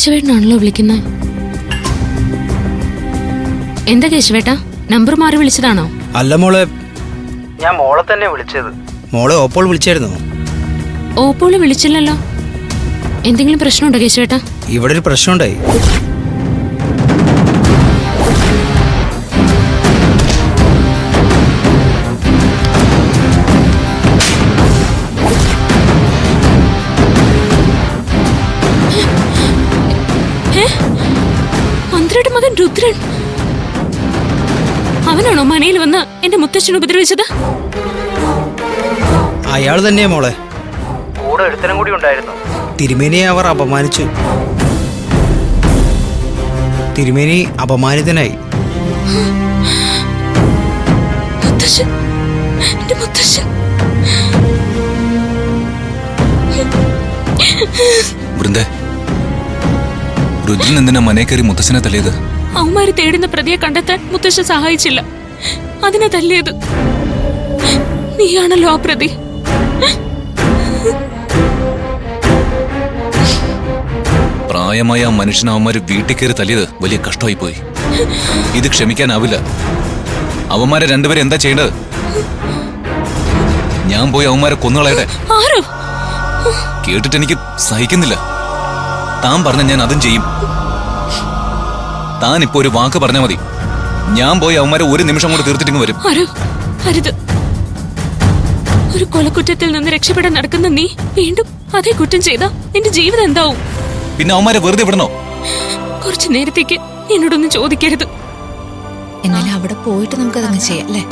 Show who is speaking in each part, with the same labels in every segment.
Speaker 1: കേശവേട്ടനാണല്ലോ വിളിക്കുന്നത്. എന്താ കേശവേട്ടാ, നമ്പർ മാറി വിളിച്ചതാണോ?
Speaker 2: അല്ല മോളെ, ഞാൻ മോളെ തന്നെ വിളിച്ചത്. മോളെ ഓപ്പോൾ വിളിച്ചായിരുന്നോ?
Speaker 1: ഓപ്പോള് വിളിച്ചില്ലല്ലോ. എന്തെങ്കിലും പ്രശ്നമുണ്ടോ കേശവേട്ടാ?
Speaker 2: ഇവിടെ ഒരു പ്രശ്നമുണ്ടായി.
Speaker 1: മന്ത്രിയുടെ മകൻ രുദ്രൻ അവനാണോ മനയിൽ വന്ന് എന്റെ മുത്തച്ഛനെ ഉപദ്രവിച്ചത്?
Speaker 2: അയാൾ തന്നെയാ മോളെ. കൂടെ ഒരുത്തനും കൂടി ഉണ്ടായിരുന്നു. തിരുമേനിയെ അവർ അപമാനിച്ചു. തിരുമേനി അപമാനിതനായി.
Speaker 3: രുദ്രൻ എന്തിനാ മനേ കയറി മുത്തശ്ശനെ തല്ലിയത്?
Speaker 1: അവന്മാര് തേടുന്ന പ്രതിയെ കണ്ടെത്താൻ മുത്തശ്ശൻ സഹായിച്ചില്ല, അതിനെ തല്ലിയത്. നീയാണല്ലോ ആ പ്രതി.
Speaker 3: പ്രായമായ ആ മനുഷ്യനെ അവന്മാര് വീട്ടിൽ കയറി തല്ലിയത് വലിയ കഷ്ടമായി പോയി. ഇത് ക്ഷമിക്കാനാവില്ല. അവന്മാരെ രണ്ടുപേരും എന്താ ചെയ്യേണ്ടത്? ഞാൻ പോയി അവന്മാരെ കൊന്നുകളയട്ടെ? കേട്ടിട്ട് എനിക്ക് സഹിക്കുന്നില്ല. താൻ പറഞ്ഞ ഞാൻ അതും ചെയ്യും. താൻ ഇപ്പൊ ഒരു വാക്ക് പറഞ്ഞാൽ മതി, ഞാൻ പോയി അവന്മാരെ ഒരു നിമിഷം കൊണ്ട് തീർത്തിട്ടിങ്ങ് വരും.
Speaker 1: ഒരു കൊലക്കുറ്റത്തിൽ നിന്ന് രക്ഷപ്പെടാൻ നടക്കുന്ന നീ വീണ്ടും അതേ കുറ്റം ചെയ്താ നിന്റെ ജീവിതം എന്താവും?
Speaker 3: പിന്നെ അവന്മാരെ വെറുതെ വിടണോ?
Speaker 1: കുറച്ചു നേരത്തേക്ക് എന്നോടൊന്നും ചോദിക്കരുത്.
Speaker 4: എന്നാലും അവിടെ പോയിട്ട് നമുക്കതങ്ങ് ചെയ്യാം അല്ലേ?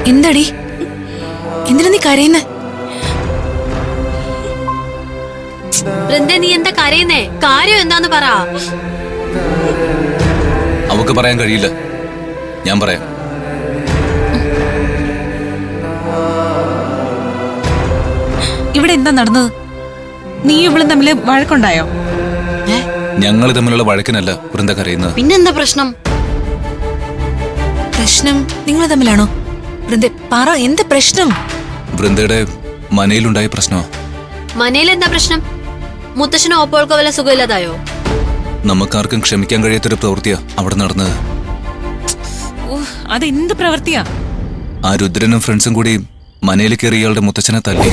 Speaker 4: എന്താടി, എന്തിനാ നീ കരയുന്നേ?
Speaker 5: വൃന്ദ, നീ എന്താ കരയുന്നേ? കാര്യം എന്താന്ന് പറ.
Speaker 3: അവക്ക് പറയാൻ കഴിയില്ല, ഞാൻ പറയാം.
Speaker 4: ഇവിടെ എന്താ നടന്നത്? നീ ഇവളും തമ്മില് വഴക്കുണ്ടായോ?
Speaker 3: ഞങ്ങൾ തമ്മിലുള്ള വഴക്കിനല്ല വൃന്ദ കരയുന്നത്.
Speaker 5: പിന്നെന്താ പ്രശ്നം?
Speaker 4: പ്രശ്നം നിങ്ങൾ തമ്മിലാണോ? വൃന്ദ പറ, എന്താ പ്രശ്നം?
Speaker 3: വൃന്ദയുടെ മനയിലുണ്ടായ പ്രശ്നമോ?
Speaker 5: മനയിൽ എന്താ പ്രശ്നം? മുത്തശ്ശനോ ഓപ്പോൾക്കോ വല്ല സുഖമില്ലാതായോ?
Speaker 3: നമുക്കാർക്കും ക്ഷമിക്കാൻ കഴിയാത്തൊരു പ്രവൃത്തിയാ അവിടെ നടന്നത്.
Speaker 4: അത് എന്ത് പ്രവൃത്തിയാ?
Speaker 3: ആ രുദ്രനും ഫ്രണ്ട്സും കൂടി മനയിൽ കയറി ഇയാളുടെ മുത്തച്ഛനെ തല്ലി.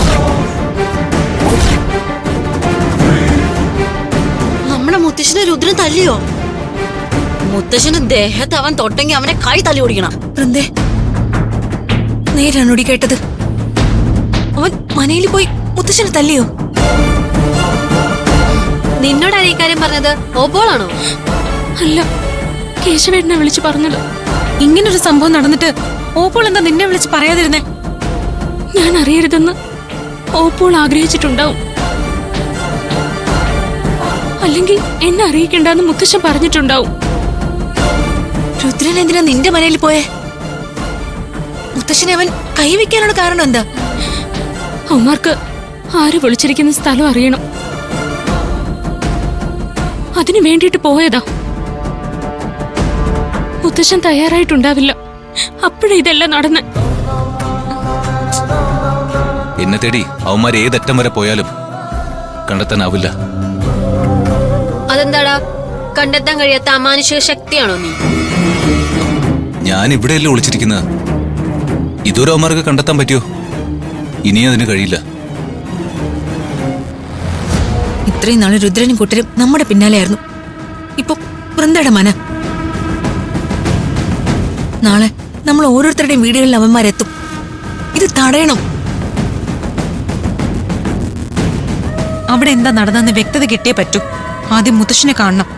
Speaker 5: നമ്മുടെ മുത്തശ്ശനെ രുദ്രൻ തല്ലിയോ? മുത്തശ്ശന് ദേഹത്ത് അവൻ തൊട്ടെങ്കിൽ അവനെ കൈ തല്ലി ഓടിക്കണം.
Speaker 4: വൃന്ദേ, നേരാണോടി കേട്ടത്? അവൻ മനയിൽ പോയി മുത്തശ്ശനെ തല്ലിയോ?
Speaker 5: നിന്നോടാണ് ഈ കാര്യം പറഞ്ഞത്? ഓപ്പോളാണോ?
Speaker 1: അല്ല, കേശവേട്ടനെ വിളിച്ചു പറഞ്ഞത്.
Speaker 4: ഇങ്ങനൊരു സംഭവം നടന്നിട്ട് ഓപ്പോൾ എന്താ നിന്നെ വിളിച്ച് പറയാതിരുന്നേ?
Speaker 1: ഞാൻ അറിയരുതെന്ന് ഓപ്പോൾ ആഗ്രഹിച്ചിട്ടുണ്ടാവും, അല്ലെങ്കിൽ എന്നെ അറിയിക്കണ്ടെന്ന് മുത്തശ്ശൻ പറഞ്ഞിട്ടുണ്ടാവും.
Speaker 4: രുദ്രൻ എന്തിനാ നിന്റെ മനയിൽ പോയേ? മുത്തശ്ശനെ അവൻ കൈവയ്ക്കാനുള്ള കാരണം എന്താ?
Speaker 1: അവന്മാർക്ക് ആര് വിളിച്ചിരിക്കുന്ന സ്ഥലം അറിയണം, അതിനു വേണ്ടിട്ട് പോയതാ. മുത്തശ്ശൻ തയ്യാറായിട്ടുണ്ടാവില്ല, അപ്പോഴേ ഇതെല്ലാം നടന്ന്.
Speaker 3: എന്നെ തേടി അവന്മാർ ഏതറ്റം വരെ പോയാലും കണ്ടെത്താനാവില്ല.
Speaker 5: അതെന്താടാ, കണ്ടെത്താൻ കഴിയാത്ത അമാനുഷിക ശക്തിയാണോ നീ?
Speaker 3: ഞാൻ ഇവിടെയല്ലേ ഒളിച്ചിരിക്കുന്നത്. ഇതൊരു അവന്മാർക്ക് കണ്ടെത്താൻ പറ്റിയോ? ഇനിയും അതിന് കഴിയില്ല.
Speaker 4: ഇത്രയും നാളെ രുദ്രനും കൂട്ടരും നമ്മുടെ പിന്നാലെയായിരുന്നു. ഇപ്പൊ വൃന്ദയുടെ മന. നാളെ നമ്മൾ ഓരോരുത്തരുടെയും വീടുകളിൽ അവന്മാരെത്തും. ഇത് തടയണം. അവിടെ എന്താ നടന്നെന്ന് വ്യക്തത കിട്ടിയേ പറ്റൂ. ആദ്യം മുത്തശ്ശനെ കാണണം.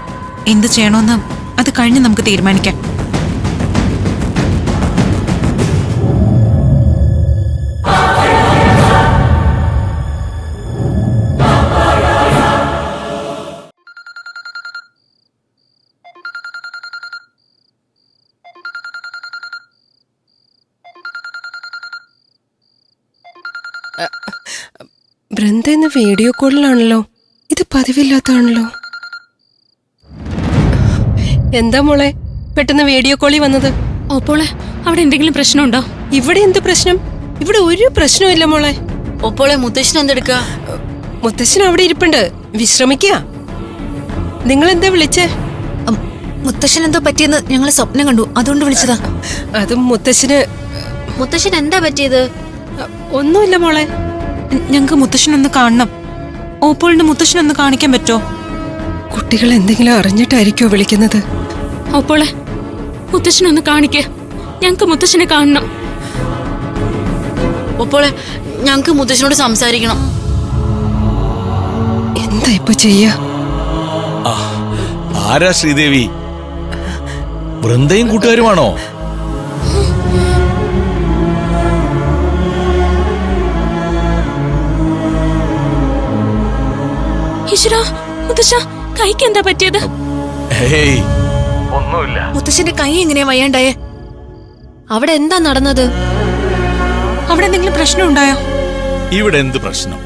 Speaker 4: എന്ത് ചെയ്യണമെന്ന് അത് കഴിഞ്ഞ് നമുക്ക് തീരുമാനിക്കാം.
Speaker 6: വൃന്ദ ഇന്ന് വീഡിയോ കോളിലാണല്ലോ. ഇത് പതിവില്ലാത്താണല്ലോ. എന്താ മോളെ പെട്ടെന്ന് വീഡിയോ കോളി വന്നത്?
Speaker 1: ഓപ്പോളെ അവിടെ എന്തെങ്കിലും പ്രശ്നമുണ്ടോ?
Speaker 6: ഇവിടെ എന്ത് പ്രശ്നം? ഇവിടെ ഒരു പ്രശ്നമില്ല മോളെ.
Speaker 5: ഒപ്പോളെ മുത്തശ്ശൻ എന്തെടുക്ക?
Speaker 6: മുത്തശ്ശൻ അവിടെ ഇരിപ്പുണ്ട്, വിശ്രമിക്കുക. നിങ്ങൾ എന്താ വിളിച്ചേ?
Speaker 4: മുത്തശ്ശൻ എന്തോ പറ്റിയെന്ന് ഞങ്ങൾ സ്വപ്നം കണ്ടു, അതുകൊണ്ട് വിളിച്ചതാ.
Speaker 6: അത്
Speaker 5: മുത്തശ്ശൻ എന്താ പറ്റിയത്?
Speaker 6: ഒന്നുമില്ല മോളെ.
Speaker 4: ഞങ്ങക്ക് മുത്തശ്ശനൊന്ന് കാണണം. ഓപ്പോളിന്റെ മുത്തശ്ശനൊന്ന് കാണിക്കാൻ പറ്റോ?
Speaker 6: കുട്ടികൾ എന്തെങ്കിലും അറിഞ്ഞിട്ടായിരിക്കോ വിളിക്കുന്നത്?
Speaker 1: ഓപ്പോളെ മുത്തശ്ശനൊന്ന് കാണിക്കേ, ഞങ്ങക്ക് മുത്തശ്ശനെ കാണണം.
Speaker 5: ഒപ്പോളെ ഞങ്ങക്ക് മുത്തശ്ശനോട് സംസാരിക്കണം.
Speaker 6: എന്താ ഇപ്പൊ ചെയ്യാ?
Speaker 7: ആരാ ശ്രീദേവി? വൃന്ദയും കൂട്ടുകാരുമാണോ?
Speaker 1: ഈശ്വരാ, മുത്തശ്ശ കൈക്ക് എന്താ പറ്റിയത്?
Speaker 7: ഹേയ്,
Speaker 4: മുത്തശ്ശന്റെ കൈ എങ്ങനെയാ വയ്യാണ്ടായേ?
Speaker 5: അവിടെ എന്താ നടന്നത്?
Speaker 4: അവിടെ എന്തെങ്കിലും പ്രശ്നം ഉണ്ടായോ?
Speaker 7: ഇവിടെ എന്ത് പ്രശ്നം?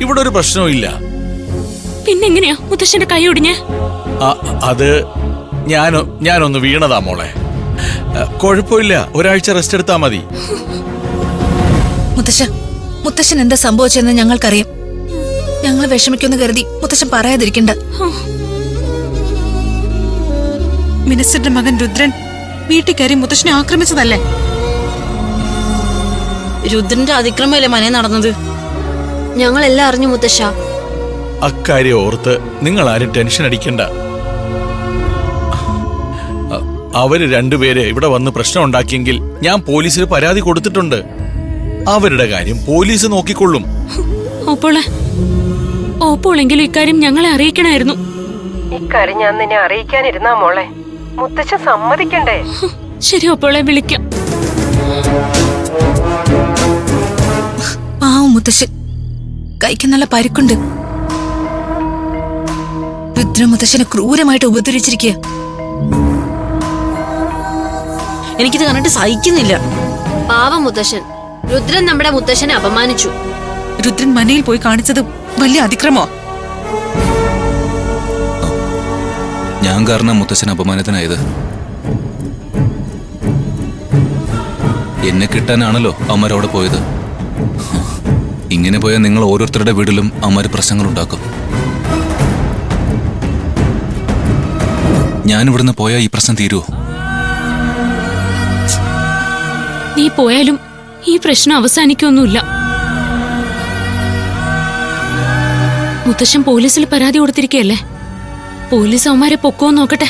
Speaker 7: ഇവിടെ ഒരു പ്രശ്നവും ഇല്ല.
Speaker 1: പിന്നെങ്ങനെയാ മുത്തശ്ശന്റെ കൈ ഒടിഞ്ഞേ?
Speaker 7: അത് ഞാനൊന്ന് വീണതാ മോളെ. കുഴപ്പമില്ല, ഒരാഴ്ച റെസ്റ്റ് എടുത്താ മതി.
Speaker 4: മുത്തശ്ശൻ എന്താ സംഭവിച്ചെന്ന് ഞങ്ങൾക്കറിയാം. ഞങ്ങൾ വിഷമിക്കുമെന്ന് കരുതി മുത്തശ്ശൻ പറയാതിരിക്കണ്ട. മിനിസ്റ്ററുടെ മകൻ രുദ്രൻ വീട്ടിൽ കയറി മുത്തശ്ശനെ ആക്രമിച്ചതല്ലേ?
Speaker 5: രുദ്രന്റെ അതിക്രമല്ലേ മനെ നടന്നത്? ഞങ്ങളെല്ലാം അറിഞ്ഞു മുത്തശ്ശ.
Speaker 7: അക്കാര്യം ഓർത്ത് നിങ്ങൾ ആരും ടെൻഷൻ അടിക്കണ്ട. അവര് രണ്ടുപേരെ ഇവിടെ വന്ന് പ്രശ്നം ഉണ്ടാക്കിയെങ്കിൽ ഞാൻ പോലീസിന് പരാതി കൊടുത്തിട്ടുണ്ട്. അവരുടെ കാര്യം പോലീസ് നോക്കിക്കൊള്ളും.
Speaker 1: ഓപ്പോളെങ്കിലും ഇക്കാര്യം ഞങ്ങളെ അറിയിക്കണമായിരുന്നു.
Speaker 6: ഇക്കാര്യം ഞാൻ നിന്നെ അറിയിക്കാനിരുന്നാ മോളെ. മുത്തശ്ശൻ സമ്മതിക്കണ്ടേ?
Speaker 1: ശരി, ഓപ്പോളെ വിളിക്കാം.
Speaker 4: പാവം മുത്തശ്ശൻ, കൈക്ക് നല്ല പരിക്കുണ്ട്. രുദ്ര മുത്തശ്ശനെ ക്രൂരമായിട്ട് ഉപദ്രവിച്ചിരിക്കുക.
Speaker 5: എനിക്കിത് കണ്ടിട്ട് സഹിക്കുന്നില്ല. പാവം മുത്തശ്ശൻ. രുദ്രൻ നമ്മുടെ മുത്തശ്ശനെ അപമാനിച്ചു.
Speaker 4: രുദ്രൻ മനയിൽ പോയി കാണിച്ചത് വലിയ അതിക്രമോ?
Speaker 3: ഞാൻ കാരണം മുത്തശ്ശൻ അപമാനത്തിനായത്. എന്നെ കിട്ടാനാണല്ലോ അമ്മരവിടെ പോയത്. ഇങ്ങനെ പോയാൽ നിങ്ങൾ ഓരോരുത്തരുടെ വീട്ടിലും അമ്മര് പ്രശ്നങ്ങളുണ്ടാക്കും. ഞാനിവിടുന്ന് പോയാൽ ഈ പ്രശ്നം തീരുവോ?
Speaker 1: നീ പോയാലും ഈ പ്രശ്നം അവസാനിക്കൊന്നുമില്ല. മുത്തശ്ശൻ പോലീസിൽ പരാതി കൊടുത്തിരിക്കുകയല്ലേ. പോലീസ് അവന്മാരെ പൊക്കോ നോക്കട്ടെ.